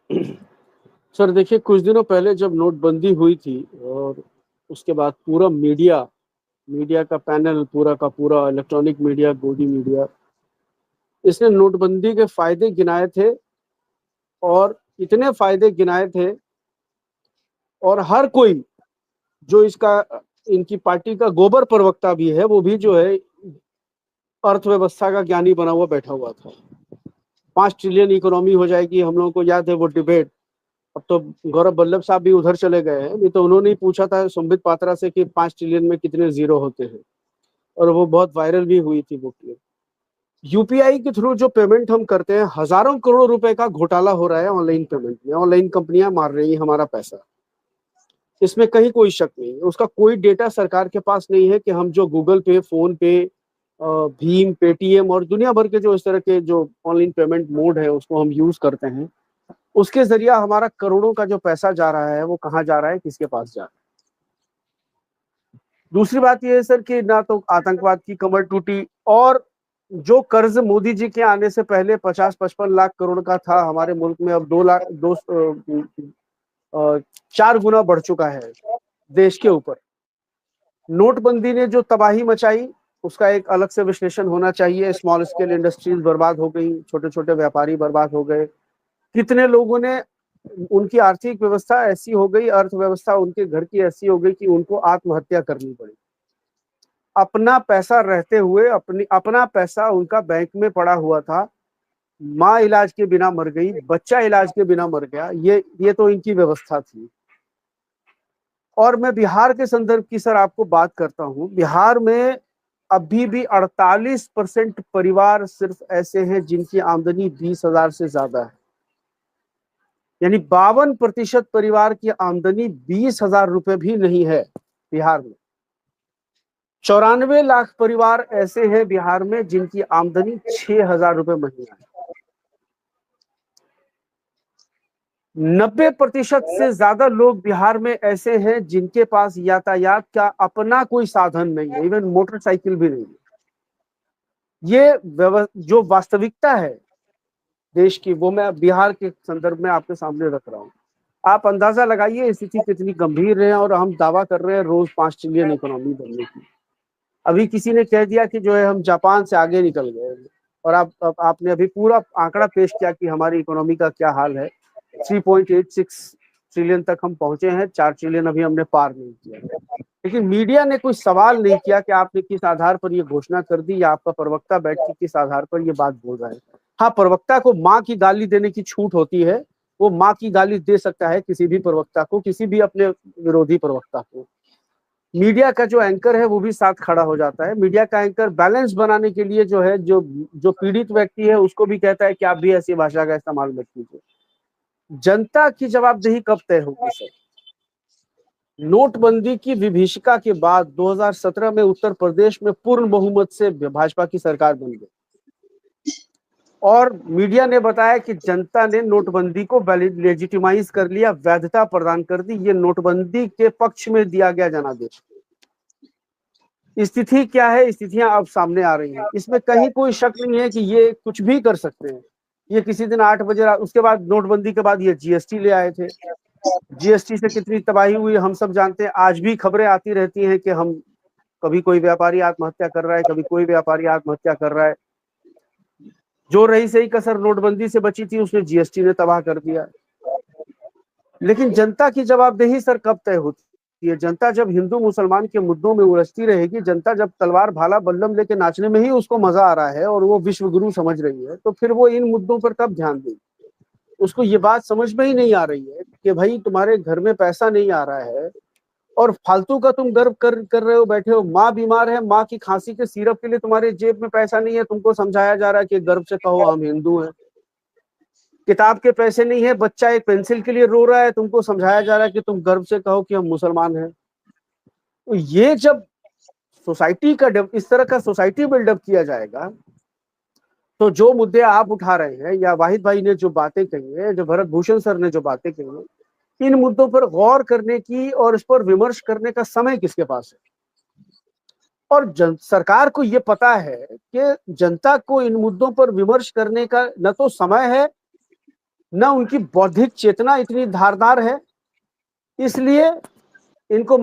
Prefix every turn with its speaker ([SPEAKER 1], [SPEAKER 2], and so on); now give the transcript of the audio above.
[SPEAKER 1] Sir देखिए, कुछ दिनों पहले जब नोटबंदी हुई थी और उसके बाद पूरा मीडिया मीडिया का पैनल पूरा का पूरा इलेक्ट्रॉनिक मीडिया, गोदी मीडिया, इसने नोटबंदी के फायदे गिनाए थे और इतने फायदे गिनाए थे। और हर कोई जो इसका इनकी पार्टी का गोबर प्रवक्ता भी है, वो भी जो है अर्थव्यवस्था का ज्ञानी बना हुआ बैठा हुआ था। 5 ट्रिलियन इकोनॉमी हो जाएगी, हम लोगों को याद है वो डिबेट। अब तो गौरव वल्लभ साहब भी उधर चले गए हैं, नहीं तो उन्होंने ही पूछा था संबित पात्रा से कि 5 ट्रिलियन में कितने जीरो होते हैं, और वो बहुत वायरल भी हुई थी वो क्लिप। यूपीआई के थ्रू जो पेमेंट हम करते हैं, हजारों करोड़ रुपए का घोटाला हो रहा है ऑनलाइन पेमेंट में। ऑनलाइन कंपनियां मार रही है हमारा पैसा, इसमें कहीं कोई शक नहीं है। उसका कोई डेटा सरकार के पास नहीं है कि हम जो गूगल पे, फोन पे, भीम, पेटीएम और दुनिया भर के जो इस तरह के जो ऑनलाइन पेमेंट मोड है उसको हम यूज करते हैं, उसके जरिए हमारा करोड़ों का जो पैसा जा रहा है वो कहाँ जा रहा है, किसके पास जा रहा है। दूसरी बात यह है सर कि ना तो आतंकवाद की कमर टूटी, और जो कर्ज मोदी जी के आने से पहले 50-55 लाख करोड़ का था हमारे मुल्क में, अब 2 लाख 4 गुना बढ़ चुका है देश के ऊपर। नोटबंदी ने जो तबाही मचाई, उसका एक अलग से विश्लेषण होना चाहिए। स्मॉल स्केल इंडस्ट्रीज बर्बाद हो गई, छोटे छोटे व्यापारी बर्बाद हो गए। कितने लोगों ने, उनकी आर्थिक व्यवस्था ऐसी हो गई, अर्थव्यवस्था उनके घर की ऐसी हो गई कि उनको आत्महत्या करनी पड़ी। अपना पैसा रहते हुए, अपना पैसा उनका बैंक में पड़ा हुआ था, माँ इलाज के बिना मर गई, बच्चा इलाज के बिना मर गया। ये तो इनकी व्यवस्था थी। और मैं बिहार के संदर्भ की सर आपको बात करता हूं। बिहार में अभी भी 48% परिवार सिर्फ ऐसे हैं जिनकी आमदनी 20,000 से ज्यादा है। यानी 52% परिवार की आमदनी 20,000 रुपए भी नहीं है बिहार में। 94 लाख परिवार ऐसे हैं बिहार में जिनकी आमदनी 6,000 रुपए महीना है। 90% से ज्यादा लोग बिहार में ऐसे हैं जिनके पास यातायात का अपना कोई साधन नहीं है, इवन मोटरसाइकिल भी नहीं है। ये जो वास्तविकता है देश की, वो मैं बिहार के संदर्भ में आपके सामने रख रहा हूँ। आप अंदाजा लगाइए स्थिति कितनी गंभीर है, और हम दावा कर रहे हैं रोज 5 ट्रिलियन इकोनॉमी बनने की। अभी किसी ने कह दिया कि जो है हम जापान से आगे निकल गए, और आपने अभी पूरा आंकड़ा पेश किया कि हमारी इकोनॉमी का क्या हाल है। 3.86 ट्रिलियन तक हम पहुंचे हैं, 4 ट्रिलियन अभी हमने पार नहीं किया। लेकिन मीडिया ने कोई सवाल नहीं किया कि आपने किस आधार पर ये घोषणा कर दी, या आपका प्रवक्ता बैठ के किस आधार पर ये बात बोल रहा है। हाँ, प्रवक्ता को माँ की गाली देने की छूट होती है, वो माँ की गाली दे सकता है किसी भी प्रवक्ता को, किसी भी अपने विरोधी प्रवक्ता को। मीडिया का जो एंकर है वो भी साथ खड़ा हो जाता है। मीडिया का एंकर बैलेंस बनाने के लिए जो है, जो पीड़ित व्यक्ति है उसको भी कहता है कि आप भी ऐसी भाषा का इस्तेमाल मत कीजिए। जनता की जवाबदेही कब तय होगी सर? नोटबंदी की विभीषिका के बाद 2017 में उत्तर प्रदेश में पूर्ण बहुमत से भाजपा की सरकार बन गई, और मीडिया ने बताया कि जनता ने नोटबंदी को लेजिटिमाइज कर लिया, वैधता प्रदान कर दी। ये नोटबंदी के पक्ष में दिया गया जनादेश। स्थिति क्या है? स्थितियां अब सामने आ रही हैं। इसमें कहीं कोई शक नहीं है कि ये कुछ भी कर सकते हैं। ये किसी दिन 8 बजे उसके बाद, नोटबंदी के बाद ये जीएसटी ले आए थे। जीएसटी से कितनी तबाही हुई हम सब जानते हैं। आज भी खबरें आती रहती हैं कि हम, कभी कोई व्यापारी आत्महत्या कर रहा है, कभी कोई व्यापारी आत्महत्या कर रहा है। जो रही सही कसर नोटबंदी से बची थी, उसने जीएसटी ने तबाह कर दिया। लेकिन जनता की जवाबदेही सर कब तय होती है? जनता जब हिंदू मुसलमान के मुद्दों में उलझती रहेगी, जनता जब तलवार भाला बल्लम लेके नाचने में ही उसको मजा आ रहा है और वो विश्व गुरु समझ रही है, तो फिर वो इन मुद्दों पर कब ध्यान देगी? उसको ये बात समझ में ही नहीं आ रही है कि भाई तुम्हारे घर में पैसा नहीं आ रहा है और फालतू का तुम गर्व कर रहे हो, बैठे हो। माँ बीमार है, माँ की खांसी के सिरप के लिए तुम्हारे जेब में पैसा नहीं है, तुमको समझाया जा रहा है कि गर्व से कहो हम हिंदू हैं। किताब के पैसे नहीं है, बच्चा एक पेंसिल के लिए रो रहा है, तुमको समझाया जा रहा है कि तुम गर्व से कहो कि हम मुसलमान हैं। तो ये जब सोसाइटी का इस तरह का सोसाइटी बिल्डअप किया जाएगा, तो जो मुद्दे आप उठा रहे हैं, या वाहिद भाई ने जो बातें कही है, जो भरत भूषण सर ने जो बातें कही है, इन मुद्दों पर गौर करने की और इस पर विमर्श करने का समय किसके पास है? और सरकार को ये पता है कि जनता को इन मुद्दों पर विमर्श करने का न तो समय है न उनकी बौद्धिक चेतना इतनी धारदार है, इसलिए इनको